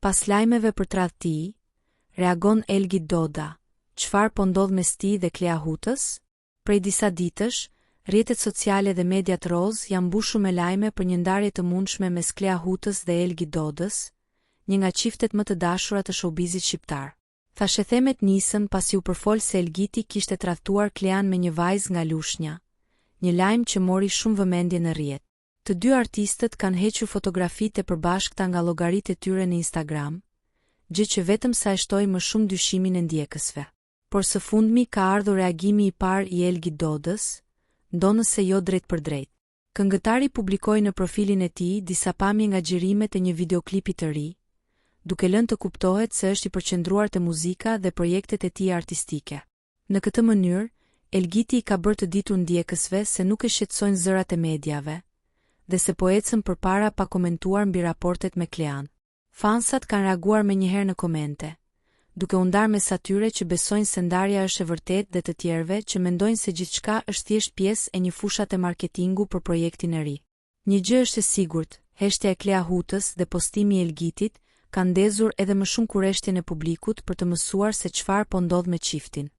Pas lajmeve për tradhti, reagon Elgit Doda. Çfarë po ndodh mes tij dhe Klea Hutës? Prej disa ditësh, rrjetet sociale dhe mediat roz janë mbushur me lajme për një ndarje të mundshme mes Klea Hutës dhe Elgit Dodës, një nga çiftet më të dashura të showbizit shqiptar. Thashethemet nisën pasi u përfol se Elgiti kishte tradhtuar Klean me një vajzë nga Lushnja, një lajm që mori shumë vëmendje në rrjet. Të dy artistët kanë hequr fotografitë e përbashkëta nga llogaritë e tyre në Instagram, gjë që vetëm sa e shtoi më shumë dyshimin e ndjekësve. Por së fundmi ka ardhur reagimi i parë i Elgit Dodës, ndonëse jo drejt për drejt. Këngëtari publikoi në profilin e tij disa pamje nga xhirimet e një videoklipi të ri, duke lënë të kuptohet se është i përqendruar te muzika dhe projektet e tij artistike. Në këtë mënyrë, Elgiti i ka bërë të ditur ndjekësve se nuk e shqetësojnë zërat e mediave dhe se po ecën përpara pa komentuar mbi raportet me Klean. Fansat kanë reaguar menjëherë në komente, duke u ndarë mes atyre që besojnë se ndarja është e vërtetë dhe të tjerëve që mendojnë se gjithçka është thjesht pjesë e një fushate marketingu për projektin e ri. Një gjë është e sigurt, heshtja e Klea Hutës dhe postimi i Elgitit kanë ndezur edhe më shumë kurreshtjen e publikut për të mësuar se çfarë po ndodh me çiftin.